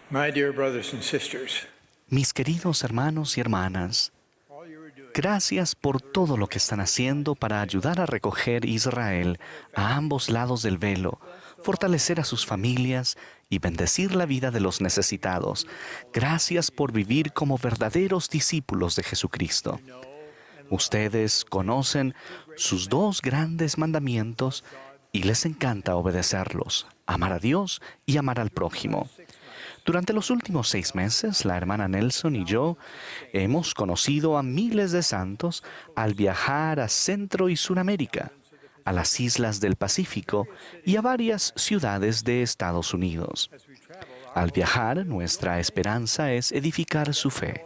My dear brothers and sisters, Mis queridos hermanos y hermanas, gracias por todo lo que están haciendo para ayudar a recoger Israel a ambos lados del velo, fortalecer a sus familias y bendecir la vida de los necesitados. Gracias por vivir como verdaderos discípulos de Jesucristo. Ustedes conocen sus dos grandes mandamientos y les encanta obedecerlos, amar a Dios y amar al prójimo. Durante los últimos 6 meses, la hermana Nelson y yo hemos conocido a miles de santos al viajar a Centro y Suramérica, a las islas del Pacífico y a varias ciudades de Estados Unidos. Al viajar, nuestra esperanza es edificar su fe,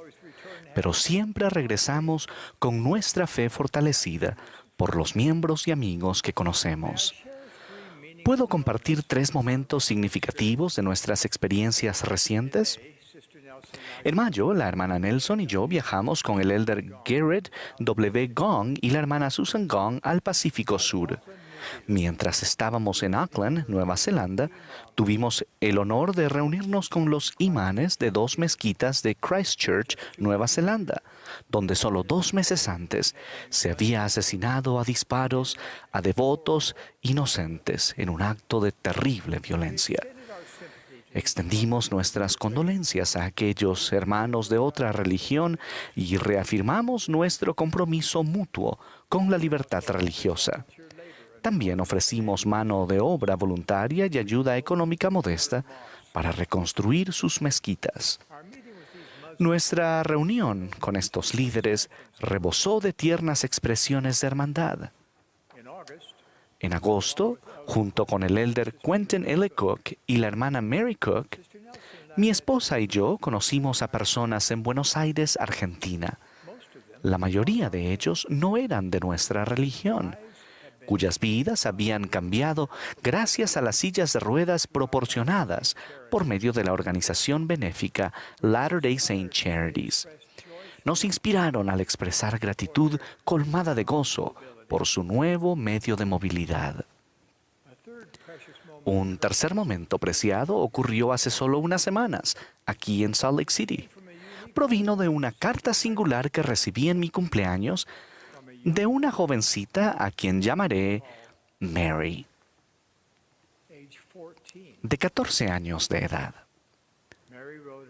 pero siempre regresamos con nuestra fe fortalecida por los miembros y amigos que conocemos. ¿Puedo compartir 3 momentos significativos de nuestras experiencias recientes? En mayo, la hermana Nelson y yo viajamos con el elder Garrett W. Gong y la hermana Susan Gong al Pacífico Sur. Mientras estábamos en Auckland, Nueva Zelanda, tuvimos el honor de reunirnos con los imanes de 2 mezquitas de Christchurch, Nueva Zelanda, donde solo 2 meses antes se había asesinado a disparos a devotos inocentes en un acto de terrible violencia. Extendimos nuestras condolencias a aquellos hermanos de otra religión y reafirmamos nuestro compromiso mutuo con la libertad religiosa. También ofrecimos mano de obra voluntaria y ayuda económica modesta para reconstruir sus mezquitas. Nuestra reunión con estos líderes rebosó de tiernas expresiones de hermandad. En agosto, junto con el elder Quentin L. Cook y la hermana Mary Cook, mi esposa y yo conocimos a personas en Buenos Aires, Argentina. La mayoría de ellos no eran de nuestra religión, cuyas vidas habían cambiado gracias a las sillas de ruedas proporcionadas por medio de la organización benéfica Latter-day Saint Charities. Nos inspiraron al expresar gratitud colmada de gozo por su nuevo medio de movilidad. Un tercer momento preciado ocurrió hace solo unas semanas, aquí en Salt Lake City. Provino de una carta singular que recibí en mi cumpleaños de una jovencita a quien llamaré Mary, de 14 años de edad.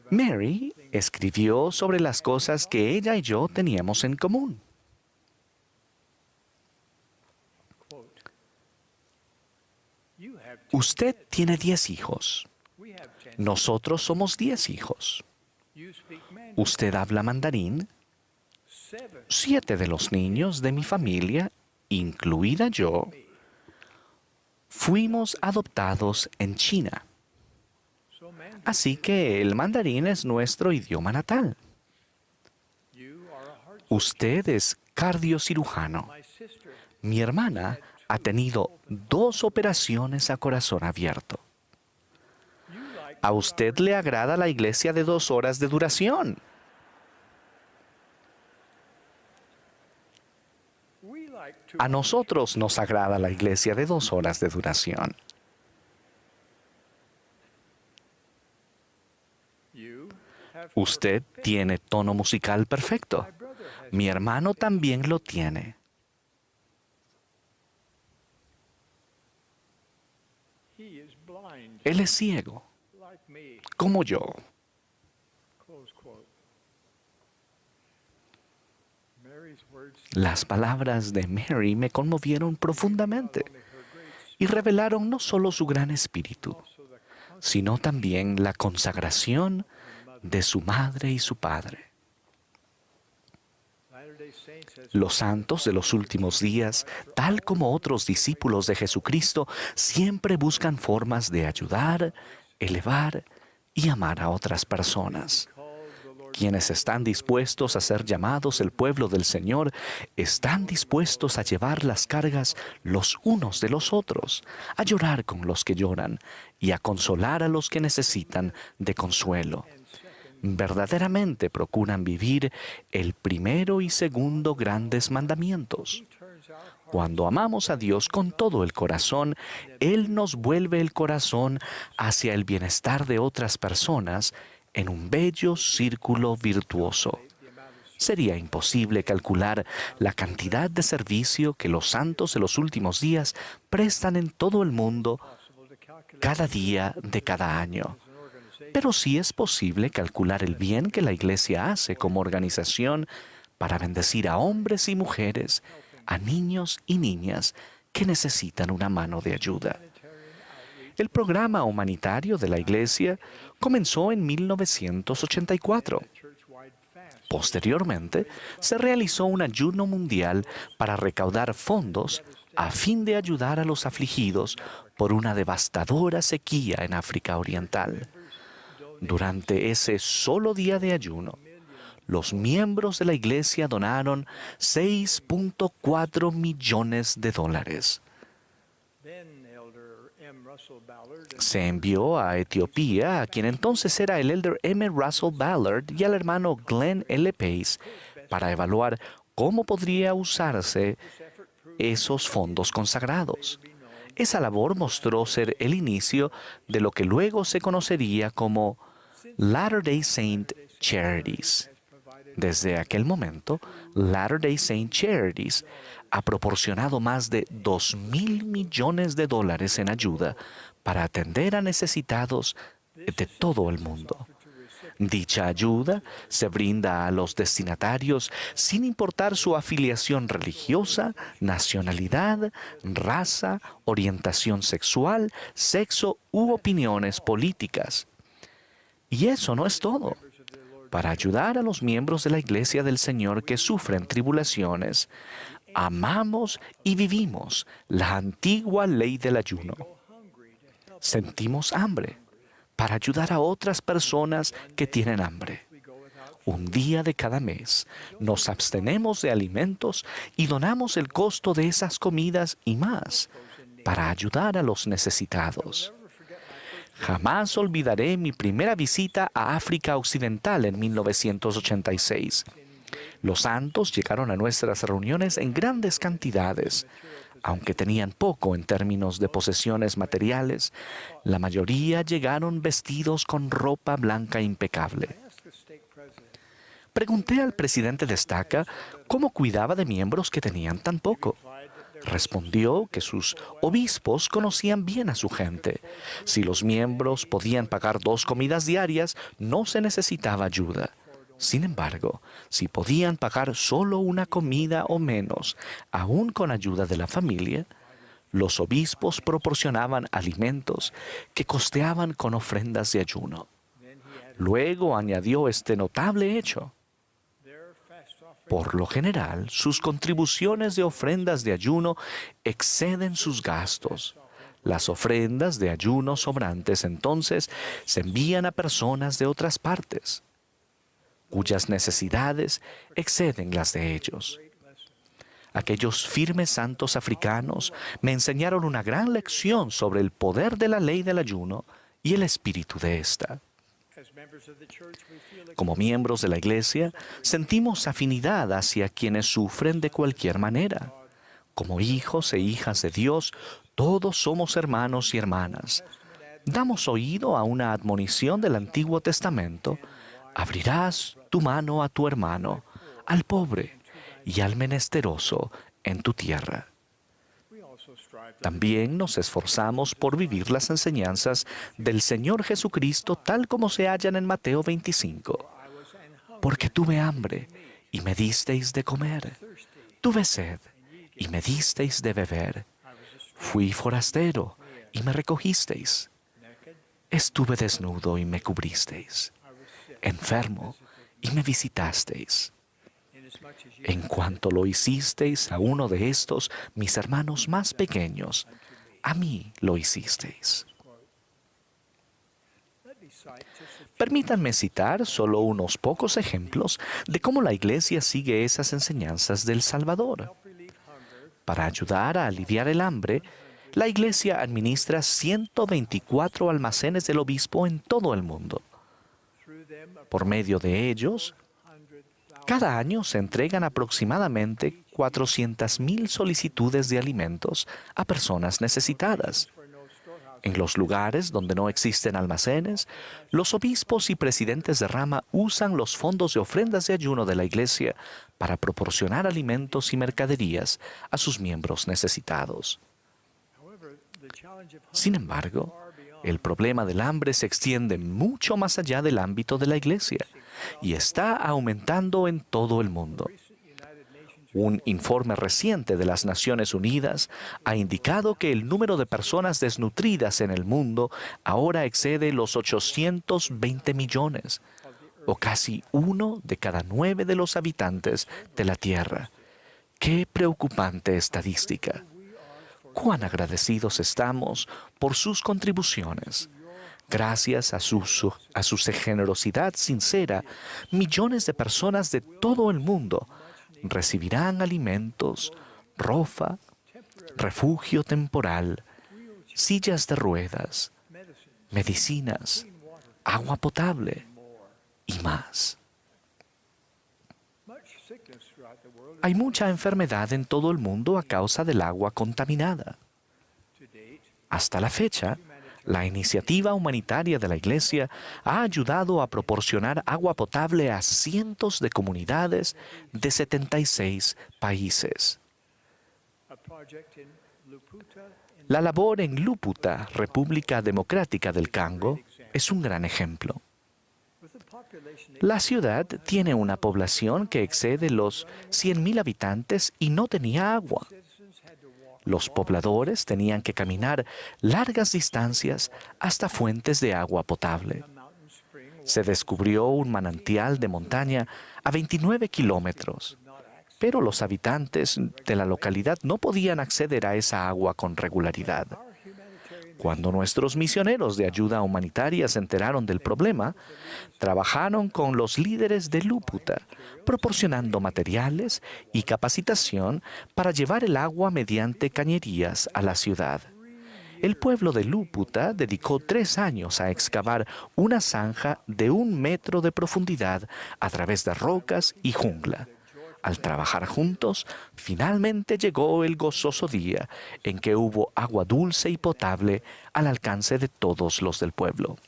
Mary escribió sobre las cosas que ella y yo teníamos en común. Usted tiene 10 hijos. Nosotros somos 10 hijos. Usted habla mandarín. 7 de los niños de mi familia, incluida yo, fuimos adoptados en China. Así que el mandarín es nuestro idioma natal. Usted es cardiocirujano. Mi hermana ha tenido 2 operaciones a corazón abierto. A usted le agrada la iglesia de 2 horas de duración. A nosotros nos agrada la iglesia de 2 horas de duración. Usted tiene tono musical perfecto. Mi hermano también lo tiene. Él es ciego, como yo. Las palabras de Mary me conmovieron profundamente y revelaron no solo su gran espíritu, sino también la consagración de su madre y su padre. Los santos de los últimos días, tal como otros discípulos de Jesucristo, siempre buscan formas de ayudar, elevar y amar a otras personas. Quienes están dispuestos a ser llamados el pueblo del Señor, están dispuestos a llevar las cargas los unos de los otros, a llorar con los que lloran y a consolar a los que necesitan de consuelo. Verdaderamente procuran vivir el primero y segundo grandes mandamientos. Cuando amamos a Dios con todo el corazón, Él nos vuelve el corazón hacia el bienestar de otras personas en un bello círculo virtuoso. Sería imposible calcular la cantidad de servicio que los santos de los últimos días prestan en todo el mundo cada día de cada año. Pero sí es posible calcular el bien que la Iglesia hace como organización para bendecir a hombres y mujeres, a niños y niñas que necesitan una mano de ayuda. El programa humanitario de la Iglesia comenzó en 1984. Posteriormente, se realizó un ayuno mundial para recaudar fondos a fin de ayudar a los afligidos por una devastadora sequía en África Oriental. Durante ese solo día de ayuno, los miembros de la Iglesia donaron $6.4 millones. Se envió a Etiopía a quien entonces era el elder M. Russell Ballard y al hermano Glenn L. Pace para evaluar cómo podría usarse esos fondos consagrados. Esa labor mostró ser el inicio de lo que luego se conocería como Latter-day Saint Charities. Desde aquel momento, Latter-day Saint Charities ha proporcionado más de $2,000 millones en ayuda para atender a necesitados de todo el mundo. Dicha ayuda se brinda a los destinatarios sin importar su afiliación religiosa, nacionalidad, raza, orientación sexual, sexo u opiniones políticas. Y eso no es todo. Para ayudar a los miembros de la Iglesia del Señor que sufren tribulaciones, amamos y vivimos la antigua ley del ayuno. Sentimos hambre para ayudar a otras personas que tienen hambre. Un día de cada mes nos abstenemos de alimentos y donamos el costo de esas comidas y más para ayudar a los necesitados. Jamás olvidaré mi primera visita a África Occidental en 1986. Los santos llegaron a nuestras reuniones en grandes cantidades. Aunque tenían poco en términos de posesiones materiales, la mayoría llegaron vestidos con ropa blanca impecable. Pregunté al presidente de Estaca cómo cuidaba de miembros que tenían tan poco. Respondió que sus obispos conocían bien a su gente. Si los miembros podían pagar 2 comidas diarias, no se necesitaba ayuda. Sin embargo, si podían pagar solo una comida o menos, aún con ayuda de la familia, los obispos proporcionaban alimentos que costeaban con ofrendas de ayuno. Luego añadió este notable hecho. Por lo general, sus contribuciones de ofrendas de ayuno exceden sus gastos. Las ofrendas de ayuno sobrantes entonces se envían a personas de otras partes, cuyas necesidades exceden las de ellos. Aquellos firmes santos africanos me enseñaron una gran lección sobre el poder de la ley del ayuno y el espíritu de esta. Como miembros de la Iglesia, sentimos afinidad hacia quienes sufren de cualquier manera. Como hijos e hijas de Dios, todos somos hermanos y hermanas. Damos oído a una admonición del Antiguo Testamento: abrirás tu mano a tu hermano, al pobre y al menesteroso en tu tierra. También nos esforzamos por vivir las enseñanzas del Señor Jesucristo tal como se hallan en Mateo 25. Porque tuve hambre y me disteis de comer. Tuve sed y me disteis de beber. Fui forastero y me recogisteis. Estuve desnudo y me cubristeis. Enfermo y me visitasteis. En cuanto lo hicisteis a uno de estos, mis hermanos más pequeños, a mí lo hicisteis. Permítanme citar solo unos pocos ejemplos de cómo la Iglesia sigue esas enseñanzas del Salvador. Para ayudar a aliviar el hambre, la Iglesia administra 124 almacenes del obispo en todo el mundo. Por medio de ellos, cada año se entregan aproximadamente 400,000 solicitudes de alimentos a personas necesitadas. En los lugares donde no existen almacenes, los obispos y presidentes de rama usan los fondos de ofrendas de ayuno de la Iglesia para proporcionar alimentos y mercaderías a sus miembros necesitados. Sin embargo, el problema del hambre se extiende mucho más allá del ámbito de la Iglesia y está aumentando en todo el mundo. Un informe reciente de las Naciones Unidas ha indicado que el número de personas desnutridas en el mundo ahora excede los 820 millones, o casi 1 de cada 9 de los habitantes de la Tierra. ¡Qué preocupante estadística! ¡Cuán agradecidos estamos por sus contribuciones! Gracias a su generosidad sincera, millones de personas de todo el mundo recibirán alimentos, ropa, refugio temporal, sillas de ruedas, medicinas, agua potable y más. Hay mucha enfermedad en todo el mundo a causa del agua contaminada. Hasta la fecha, la iniciativa humanitaria de la Iglesia ha ayudado a proporcionar agua potable a cientos de comunidades de 76 países. La labor en Luputa, República Democrática del Congo, es un gran ejemplo. La ciudad tiene una población que excede los 100,000 habitantes y no tenía agua. Los pobladores tenían que caminar largas distancias hasta fuentes de agua potable. Se descubrió un manantial de montaña a 29 kilómetros, pero los habitantes de la localidad no podían acceder a esa agua con regularidad. Cuando nuestros misioneros de ayuda humanitaria se enteraron del problema, trabajaron con los líderes de Luputa, proporcionando materiales y capacitación para llevar el agua mediante cañerías a la ciudad. El pueblo de Luputa dedicó 3 años a excavar una zanja de 1 metro de profundidad a través de rocas y jungla. Al trabajar juntos, finalmente llegó el gozoso día en que hubo agua dulce y potable al alcance de todos los del pueblo.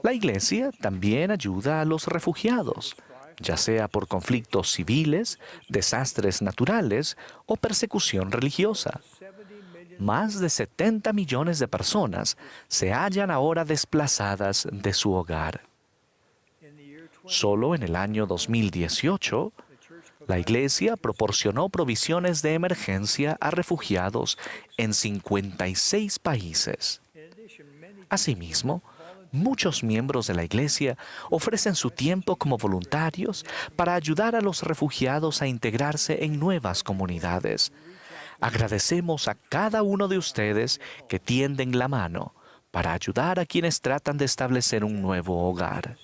La Iglesia también ayuda a los refugiados, ya sea por conflictos civiles, desastres naturales o persecución religiosa. Más de 70 millones de personas se hallan ahora desplazadas de su hogar. Solo en el año 2018, la Iglesia proporcionó provisiones de emergencia a refugiados en 56 países. Asimismo, muchos miembros de la Iglesia ofrecen su tiempo como voluntarios para ayudar a los refugiados a integrarse en nuevas comunidades. Agradecemos a cada uno de ustedes que tienden la mano para ayudar a quienes tratan de establecer un nuevo hogar.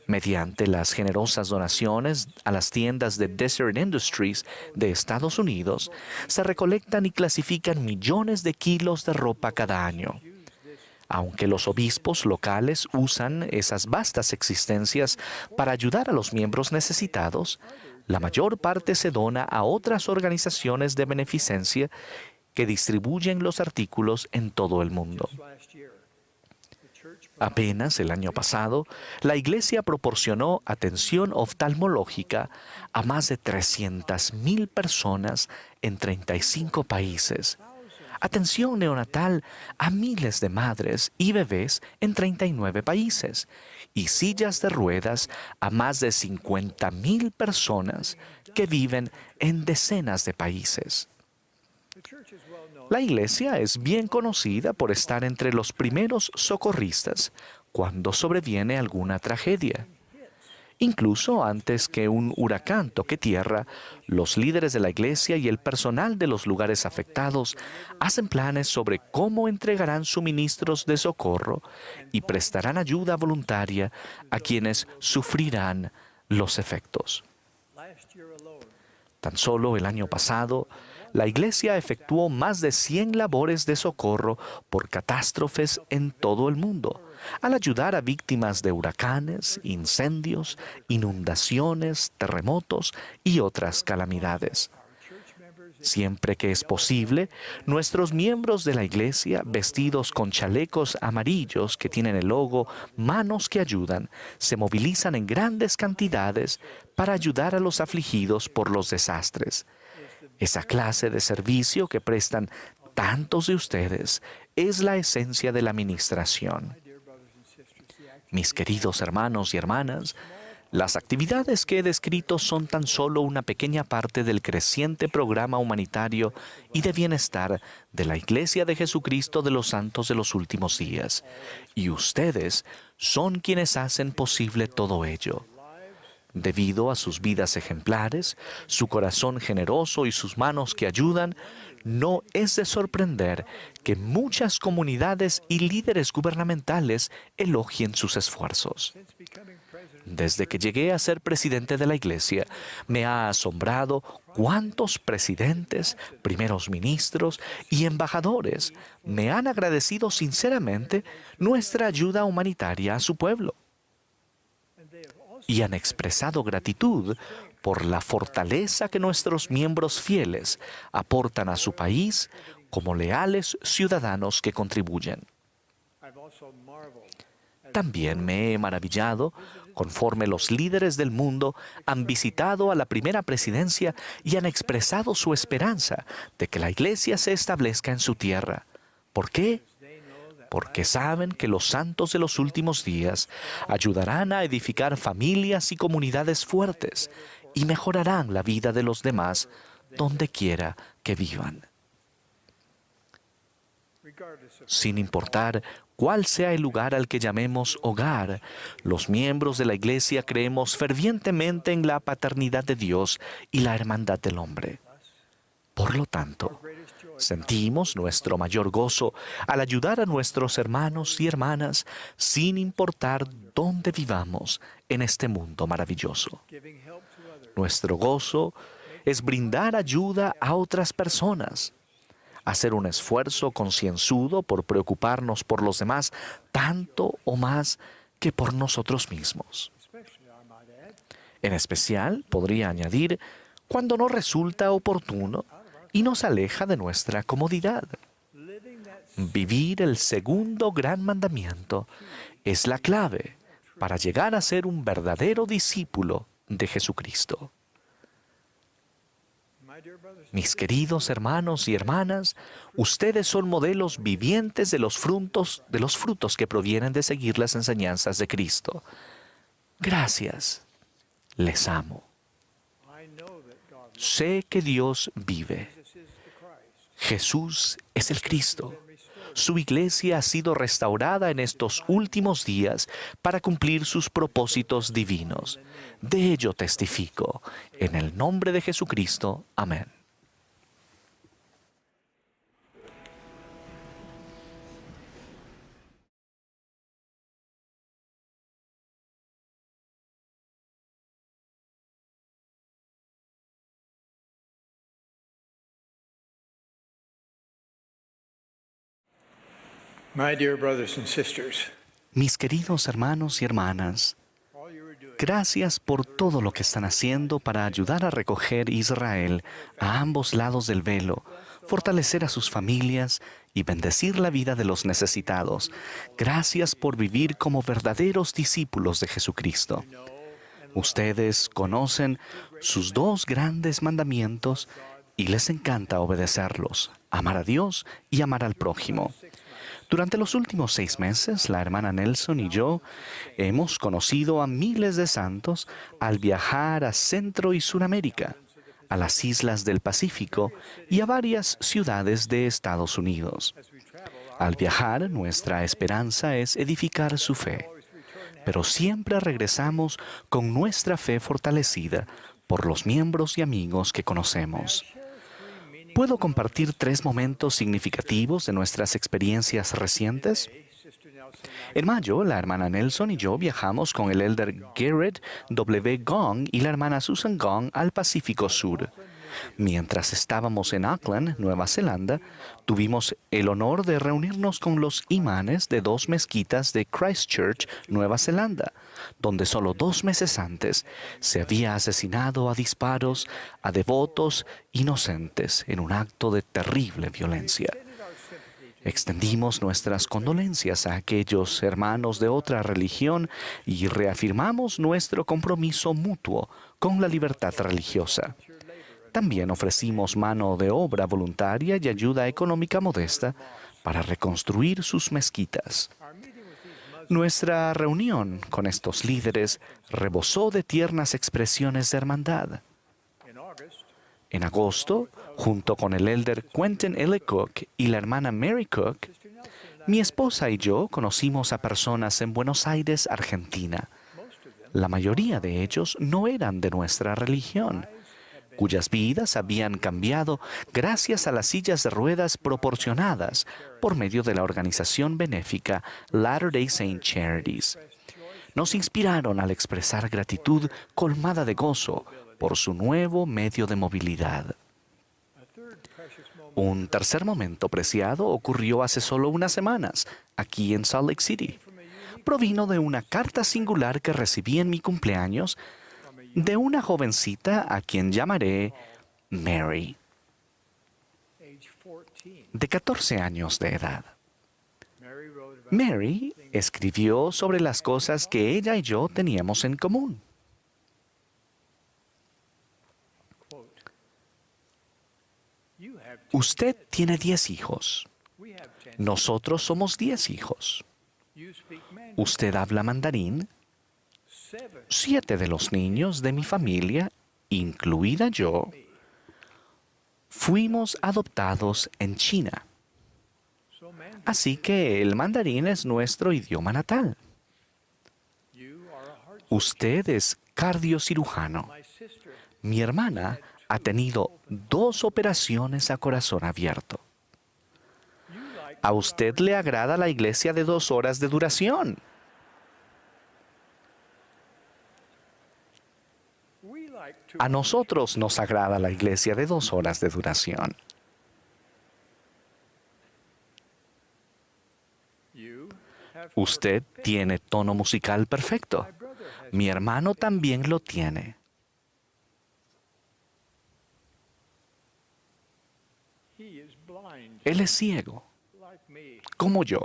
Mediante las generosas donaciones a las tiendas de Desert Industries de Estados Unidos, se recolectan y clasifican millones de kilos de ropa cada año. Aunque los obispos locales usan esas vastas existencias para ayudar a los miembros necesitados, la mayor parte se dona a otras organizaciones de beneficencia que distribuyen los artículos en todo el mundo. Apenas el año pasado, la Iglesia proporcionó atención oftalmológica a más de 300,000 personas en 35 países, atención neonatal a miles de madres y bebés en 39 países y sillas de ruedas a más de 50,000 personas que viven en decenas de países. La Iglesia es bien conocida por estar entre los primeros socorristas cuando sobreviene alguna tragedia. Incluso antes que un huracán toque tierra, los líderes de la Iglesia y el personal de los lugares afectados hacen planes sobre cómo entregarán suministros de socorro y prestarán ayuda voluntaria a quienes sufrirán los efectos. Tan solo el año pasado, la Iglesia efectuó más de 100 labores de socorro por catástrofes en todo el mundo, al ayudar a víctimas de huracanes, incendios, inundaciones, terremotos y otras calamidades. Siempre que es posible, nuestros miembros de la Iglesia, vestidos con chalecos amarillos que tienen el logo Manos que Ayudan, se movilizan en grandes cantidades para ayudar a los afligidos por los desastres. Esa clase de servicio que prestan tantos de ustedes es la esencia de la administración. Mis queridos hermanos y hermanas, las actividades que he descrito son tan solo una pequeña parte del creciente programa humanitario y de bienestar de la Iglesia de Jesucristo de los Santos de los Últimos Días. Y ustedes son quienes hacen posible todo ello. Debido a sus vidas ejemplares, su corazón generoso y sus manos que ayudan, no es de sorprender que muchas comunidades y líderes gubernamentales elogien sus esfuerzos. Desde que llegué a ser presidente de la Iglesia, me ha asombrado cuántos presidentes, primeros ministros y embajadores me han agradecido sinceramente nuestra ayuda humanitaria a su pueblo. Y han expresado gratitud por la fortaleza que nuestros miembros fieles aportan a su país como leales ciudadanos que contribuyen. También me he maravillado conforme los líderes del mundo han visitado a la primera presidencia y han expresado su esperanza de que la Iglesia se establezca en su tierra. ¿Por qué? Porque saben que los santos de los últimos días ayudarán a edificar familias y comunidades fuertes y mejorarán la vida de los demás donde quiera que vivan. Sin importar cuál sea el lugar al que llamemos hogar, los miembros de la Iglesia creemos fervientemente en la paternidad de Dios y la hermandad del hombre. Por lo tanto, sentimos nuestro mayor gozo al ayudar a nuestros hermanos y hermanas sin importar dónde vivamos en este mundo maravilloso. Nuestro gozo es brindar ayuda a otras personas, hacer un esfuerzo concienzudo por preocuparnos por los demás tanto o más que por nosotros mismos. En especial, podría añadir, cuando no resulta oportuno y nos aleja de nuestra comodidad. Vivir el segundo gran mandamiento es la clave para llegar a ser un verdadero discípulo de Jesucristo. Mis queridos hermanos y hermanas, ustedes son modelos vivientes de los frutos que provienen de seguir las enseñanzas de Cristo. Gracias. Les amo. Sé que Dios vive. Jesús es el Cristo. Su iglesia ha sido restaurada en estos últimos días para cumplir sus propósitos divinos. De ello testifico. En el nombre de Jesucristo. Amén. My dear brothers and sisters, Mis queridos hermanos y hermanas, gracias por todo lo que están haciendo para ayudar a recoger Israel a ambos lados del velo, fortalecer a sus familias y bendecir la vida de los necesitados. Gracias por vivir como verdaderos discípulos de Jesucristo. Ustedes conocen sus dos grandes mandamientos y les encanta obedecerlos, amar a Dios y amar al prójimo. Durante los últimos 6 meses, la hermana Nelson y yo hemos conocido a miles de santos al viajar a Centro y Suramérica, a las islas del Pacífico y a varias ciudades de Estados Unidos. Al viajar, nuestra esperanza es edificar su fe, pero siempre regresamos con nuestra fe fortalecida por los miembros y amigos que conocemos. ¿Puedo compartir 3 momentos significativos de nuestras experiencias recientes? En mayo, la hermana Nelson y yo viajamos con el elder Garrett W. Gong y la hermana Susan Gong al Pacífico Sur. Mientras estábamos en Auckland, Nueva Zelanda, tuvimos el honor de reunirnos con los imanes de 2 mezquitas de Christchurch, Nueva Zelanda, donde solo 2 meses antes se había asesinado a disparos a devotos inocentes en un acto de terrible violencia. Extendimos nuestras condolencias a aquellos hermanos de otra religión y reafirmamos nuestro compromiso mutuo con la libertad religiosa. También ofrecimos mano de obra voluntaria y ayuda económica modesta para reconstruir sus mezquitas. Nuestra reunión con estos líderes rebosó de tiernas expresiones de hermandad. En agosto, junto con el elder Quentin L. Cook y la hermana Mary Cook, mi esposa y yo conocimos a personas en Buenos Aires, Argentina. La mayoría de ellos no eran de nuestra religión, cuyas vidas habían cambiado gracias a las sillas de ruedas proporcionadas por medio de la organización benéfica Latter-day Saint Charities. Nos inspiraron al expresar gratitud colmada de gozo por su nuevo medio de movilidad. Un tercer momento preciado ocurrió hace solo unas semanas, aquí en Salt Lake City. Provino de una carta singular que recibí en mi cumpleaños de una jovencita a quien llamaré Mary, de 14 años de edad. Mary escribió sobre las cosas que ella y yo teníamos en común. Usted tiene 10 hijos. Nosotros somos 10 hijos. Usted habla mandarín. 7 de los niños de mi familia, incluida yo, fuimos adoptados en China. Así que el mandarín es nuestro idioma natal. Usted es cardiocirujano. Mi hermana ha tenido 2 operaciones a corazón abierto. A usted le agrada la iglesia de 2 horas de duración. A nosotros nos agrada la iglesia de 2 horas de duración. Usted tiene tono musical perfecto. Mi hermano también lo tiene. Él es ciego, como yo.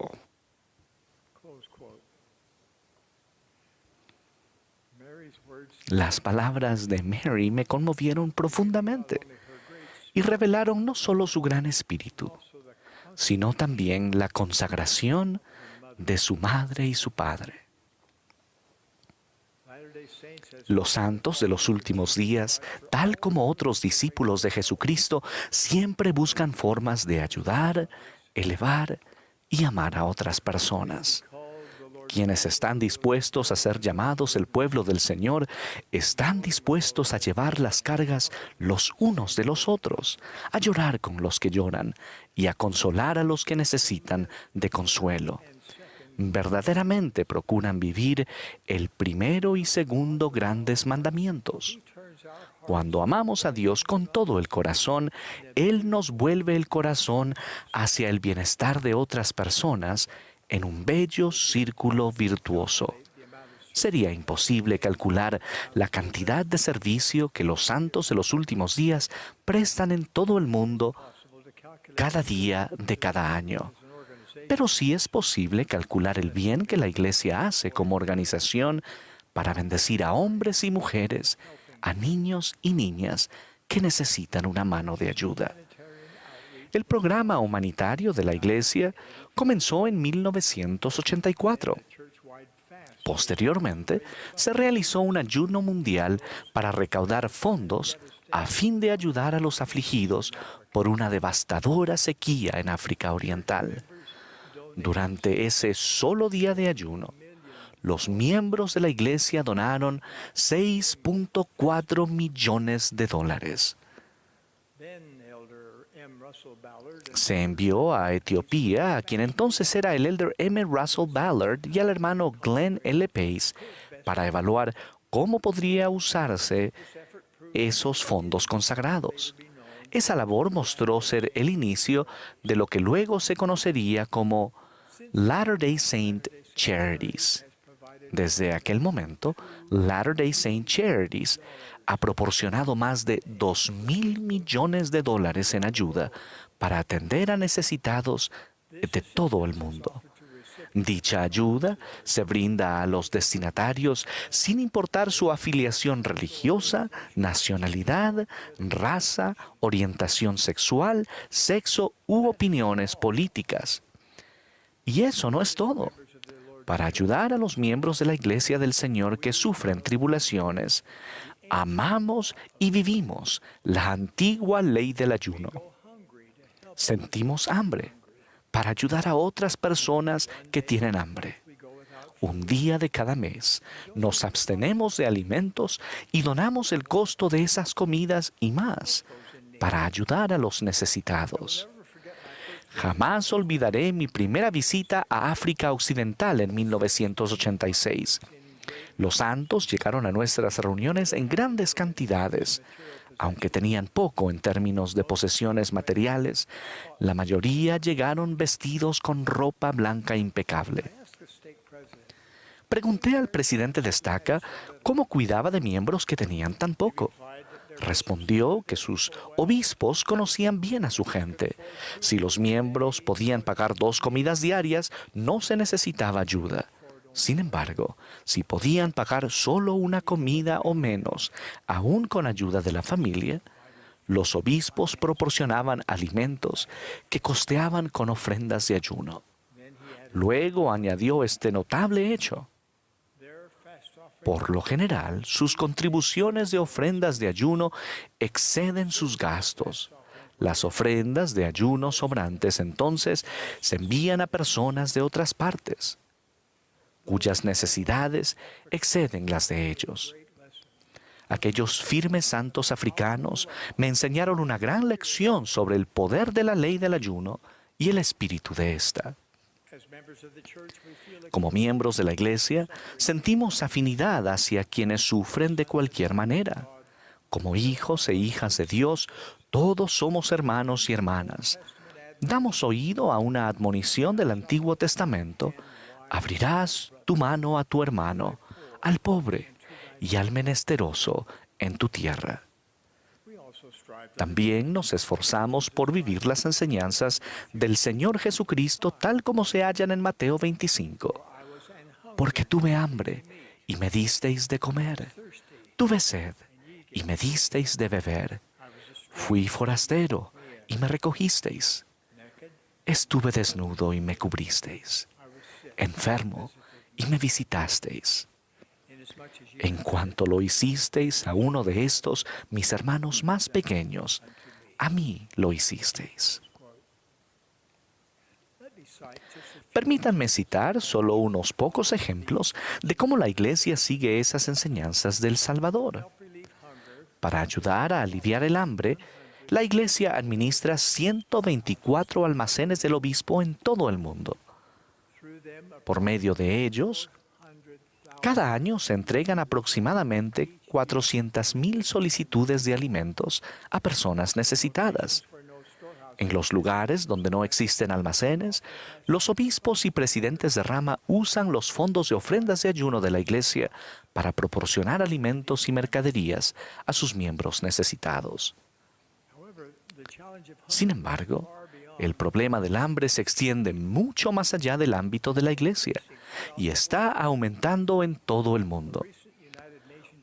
Las palabras de Mary me conmovieron profundamente y revelaron no solo su gran espíritu, sino también la consagración de su madre y su padre. Los santos de los últimos días, tal como otros discípulos de Jesucristo, siempre buscan formas de ayudar, elevar y amar a otras personas. Quienes están dispuestos a ser llamados el pueblo del Señor, están dispuestos a llevar las cargas los unos de los otros, a llorar con los que lloran y a consolar a los que necesitan de consuelo. Verdaderamente procuran vivir el primero y segundo grandes mandamientos. Cuando amamos a Dios con todo el corazón, Él nos vuelve el corazón hacia el bienestar de otras personas en un bello círculo virtuoso. Sería imposible calcular la cantidad de servicio que los santos de los últimos días prestan en todo el mundo cada día de cada año. Pero sí es posible calcular el bien que la Iglesia hace como organización para bendecir a hombres y mujeres, a niños y niñas que necesitan una mano de ayuda. El programa humanitario de la Iglesia comenzó en 1984. Posteriormente, se realizó un ayuno mundial para recaudar fondos a fin de ayudar a los afligidos por una devastadora sequía en África Oriental. Durante ese solo día de ayuno, los miembros de la Iglesia donaron $6.4 millones. Se envió a Etiopía a quien entonces era el elder M. Russell Ballard y al hermano Glenn L. Pace para evaluar cómo podría usarse esos fondos consagrados. Esa labor mostró ser el inicio de lo que luego se conocería como Latter-day Saint Charities. Desde aquel momento, Latter-day Saint Charities ha proporcionado más de $2,000 millones en ayuda para atender a necesitados de todo el mundo. Dicha ayuda se brinda a los destinatarios sin importar su afiliación religiosa, nacionalidad, raza, orientación sexual, sexo u opiniones políticas. Y eso no es todo. Para ayudar a los miembros de la Iglesia del Señor que sufren tribulaciones, amamos y vivimos la antigua ley del ayuno. Sentimos hambre para ayudar a otras personas que tienen hambre. Un día de cada mes nos abstenemos de alimentos y donamos el costo de esas comidas y más para ayudar a los necesitados. Jamás olvidaré mi primera visita a África Occidental en 1986. Los santos llegaron a nuestras reuniones en grandes cantidades. Aunque tenían poco en términos de posesiones materiales, la mayoría llegaron vestidos con ropa blanca impecable. Pregunté al presidente de Estaca cómo cuidaba de miembros que tenían tan poco. Respondió que sus obispos conocían bien a su gente. Si los miembros podían pagar 2 comidas diarias, no se necesitaba ayuda. Sin embargo, si podían pagar solo una comida o menos, aún con ayuda de la familia, los obispos proporcionaban alimentos que costeaban con ofrendas de ayuno. Luego añadió este notable hecho. Por lo general, sus contribuciones de ofrendas de ayuno exceden sus gastos. Las ofrendas de ayuno sobrantes entonces se envían a personas de otras partes, cuyas necesidades exceden las de ellos. Aquellos firmes santos africanos me enseñaron una gran lección sobre el poder de la ley del ayuno y el espíritu de esta. Como miembros de la Iglesia, sentimos afinidad hacia quienes sufren de cualquier manera. Como hijos e hijas de Dios, todos somos hermanos y hermanas. Damos oído a una admonición del Antiguo Testamento: abrirás tu mano a tu hermano, al pobre y al menesteroso en tu tierra. También nos esforzamos por vivir las enseñanzas del Señor Jesucristo tal como se hallan en Mateo 25. Porque tuve hambre y me disteis de comer. Tuve sed y me disteis de beber. Fui forastero y me recogisteis. Estuve desnudo y me cubristeis. Enfermo y me visitasteis. En cuanto lo hicisteis a uno de estos, mis hermanos más pequeños, a mí lo hicisteis. Permítanme citar solo unos pocos ejemplos de cómo la Iglesia sigue esas enseñanzas del Salvador. Para ayudar a aliviar el hambre, la Iglesia administra 124 almacenes del obispo en todo el mundo. Por medio de ellos, cada año se entregan aproximadamente 400,000 solicitudes de alimentos a personas necesitadas. En los lugares donde no existen almacenes, los obispos y presidentes de rama usan los fondos de ofrendas de ayuno de la Iglesia para proporcionar alimentos y mercaderías a sus miembros necesitados. Sin embargo, el problema del hambre se extiende mucho más allá del ámbito de la Iglesia y está aumentando en todo el mundo.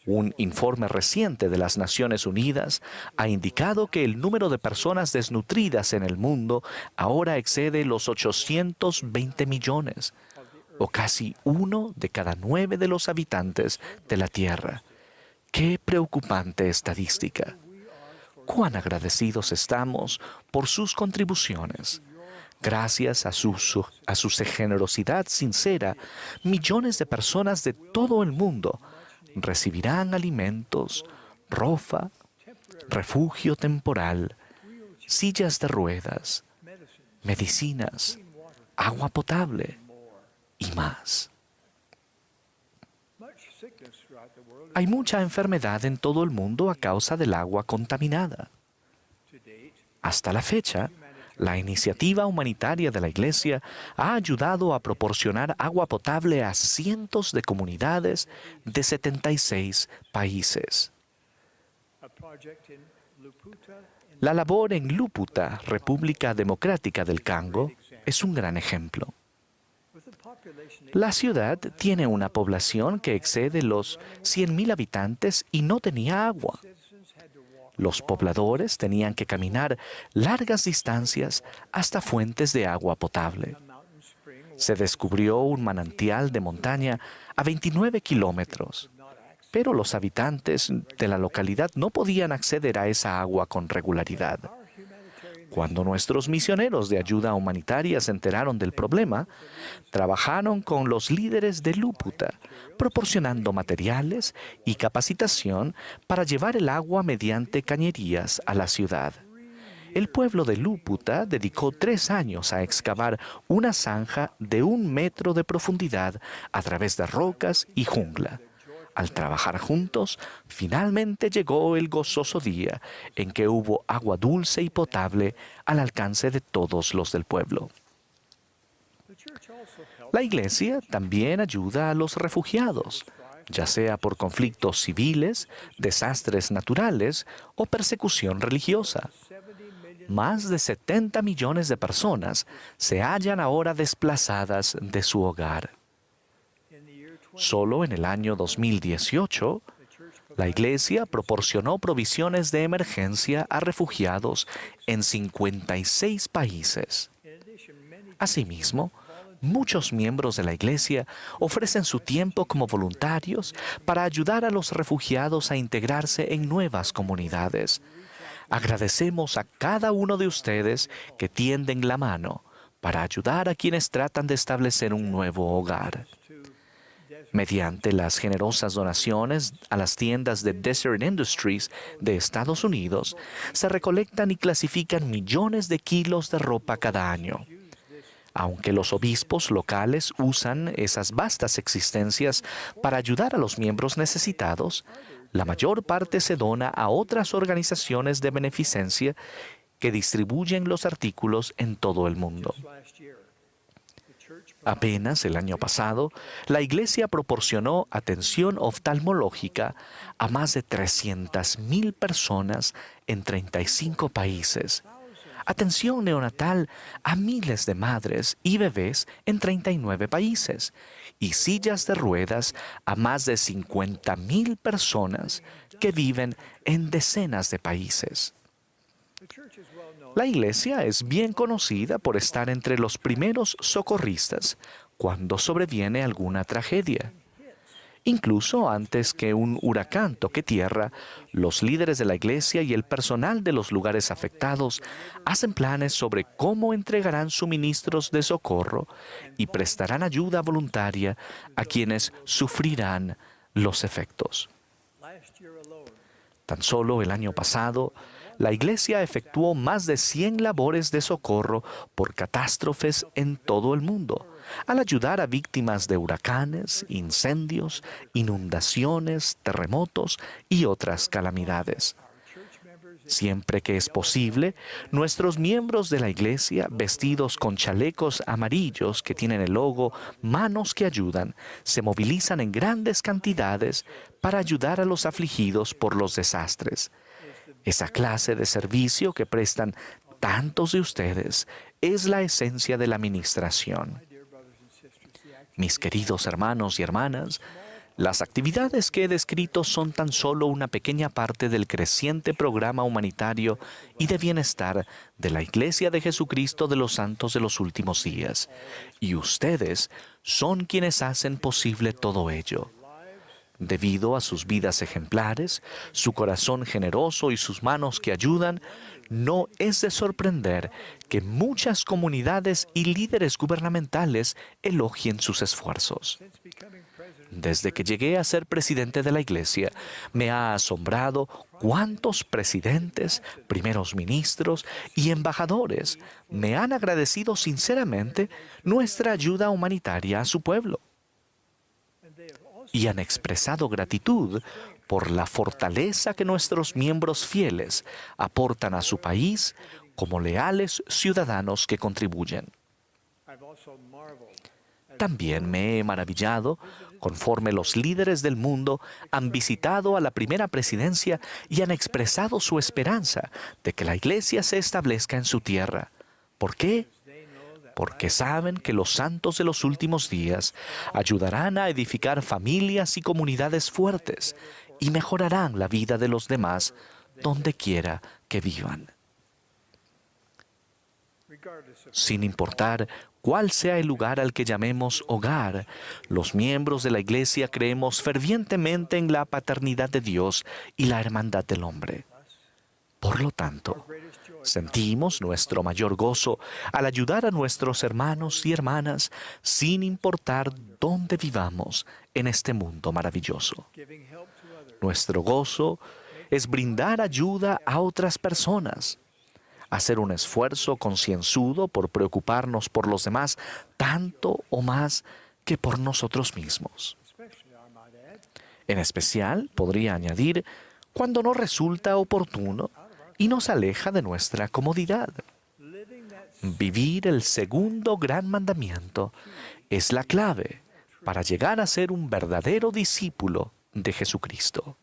Un informe reciente de las Naciones Unidas ha indicado que el número de personas desnutridas en el mundo ahora excede los 820 millones, o casi 1 de cada 9 de los habitantes de la Tierra. ¡Qué preocupante estadística! ¡Cuán agradecidos estamos por sus contribuciones! Gracias a su generosidad sincera, millones de personas de todo el mundo recibirán alimentos, ropa, refugio temporal, sillas de ruedas, medicinas, agua potable y más. Hay mucha enfermedad en todo el mundo a causa del agua contaminada. Hasta la fecha, la iniciativa humanitaria de la Iglesia ha ayudado a proporcionar agua potable a cientos de comunidades de 76 países. La labor en Lúputa, República Democrática del Congo, es un gran ejemplo. La ciudad tiene una población que excede los 100.000 habitantes y no tenía agua. Los pobladores tenían que caminar largas distancias hasta fuentes de agua potable. Se descubrió un manantial de montaña a 29 kilómetros, pero los habitantes de la localidad no podían acceder a esa agua con regularidad. Cuando nuestros misioneros de ayuda humanitaria se enteraron del problema, trabajaron con los líderes de Lúputa, proporcionando materiales y capacitación para llevar el agua mediante cañerías a la ciudad. El pueblo de Lúputa dedicó 3 años a excavar una zanja de 1 metro de profundidad a través de rocas y jungla. Al trabajar juntos, finalmente llegó el gozoso día en que hubo agua dulce y potable al alcance de todos los del pueblo. La Iglesia también ayuda a los refugiados, ya sea por conflictos civiles, desastres naturales o persecución religiosa. Más de 70 millones de personas se hallan ahora desplazadas de su hogar. Solo en el año 2018, la Iglesia proporcionó provisiones de emergencia a refugiados en 56 países. Asimismo, muchos miembros de la Iglesia ofrecen su tiempo como voluntarios para ayudar a los refugiados a integrarse en nuevas comunidades. Agradecemos a cada uno de ustedes que tienden la mano para ayudar a quienes tratan de establecer un nuevo hogar. Mediante las generosas donaciones a las tiendas de Desert Industries de Estados Unidos, se recolectan y clasifican millones de kilos de ropa cada año. Aunque los obispos locales usan esas vastas existencias para ayudar a los miembros necesitados, la mayor parte se dona a otras organizaciones de beneficencia que distribuyen los artículos en todo el mundo. Apenas el año pasado, la Iglesia proporcionó atención oftalmológica a más de 300.000 personas en 35 países, atención neonatal a miles de madres y bebés en 39 países, y sillas de ruedas a más de 50.000 personas que viven en decenas de países. La Iglesia es bien conocida por estar entre los primeros socorristas cuando sobreviene alguna tragedia. Incluso antes que un huracán toque tierra, los líderes de la Iglesia y el personal de los lugares afectados hacen planes sobre cómo entregarán suministros de socorro y prestarán ayuda voluntaria a quienes sufrirán los efectos. Tan solo el año pasado, la Iglesia efectuó más de 100 labores de socorro por catástrofes en todo el mundo, al ayudar a víctimas de huracanes, incendios, inundaciones, terremotos y otras calamidades. Siempre que es posible, nuestros miembros de la Iglesia, vestidos con chalecos amarillos que tienen el logo Manos que Ayudan, se movilizan en grandes cantidades para ayudar a los afligidos por los desastres. Esa clase de servicio que prestan tantos de ustedes es la esencia de la ministración. Mis queridos hermanos y hermanas, las actividades que he descrito son tan solo una pequeña parte del creciente programa humanitario y de bienestar de la Iglesia de Jesucristo de los Santos de los Últimos Días. Y ustedes son quienes hacen posible todo ello. Debido a sus vidas ejemplares, su corazón generoso y sus manos que ayudan, no es de sorprender que muchas comunidades y líderes gubernamentales elogien sus esfuerzos. Desde que llegué a ser presidente de la Iglesia, me ha asombrado cuántos presidentes, primeros ministros y embajadores me han agradecido sinceramente nuestra ayuda humanitaria a su pueblo. y han expresado gratitud por la fortaleza que nuestros miembros fieles aportan a su país como leales ciudadanos que contribuyen. También me he maravillado conforme los líderes del mundo han visitado a la primera presidencia y han expresado su esperanza de que la Iglesia se establezca en su tierra. ¿Por qué? Porque saben que los santos de los últimos días ayudarán a edificar familias y comunidades fuertes y mejorarán la vida de los demás donde quiera que vivan. Sin importar cuál sea el lugar al que llamemos hogar, los miembros de la Iglesia creemos fervientemente en la paternidad de Dios y la hermandad del hombre. Por lo tanto, sentimos nuestro mayor gozo al ayudar a nuestros hermanos y hermanas sin importar dónde vivamos en este mundo maravilloso. Nuestro gozo es brindar ayuda a otras personas, hacer un esfuerzo concienzudo por preocuparnos por los demás tanto o más que por nosotros mismos. En especial, podría añadir, cuando no resulta oportuno y nos aleja de nuestra comodidad. Vivir el segundo gran mandamiento es la clave para llegar a ser un verdadero discípulo de Jesucristo.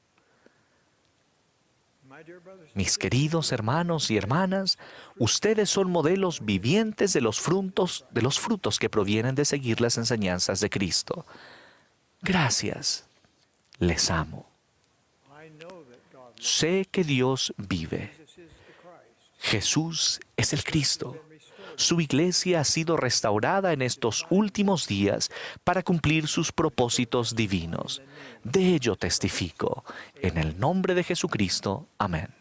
Mis queridos hermanos y hermanas, ustedes son modelos vivientes de los frutos que provienen de seguir las enseñanzas de Cristo. Gracias. Les amo. Sé que Dios vive. Jesús es el Cristo. Su iglesia ha sido restaurada en estos últimos días para cumplir sus propósitos divinos. De ello testifico. En el nombre de Jesucristo. Amén.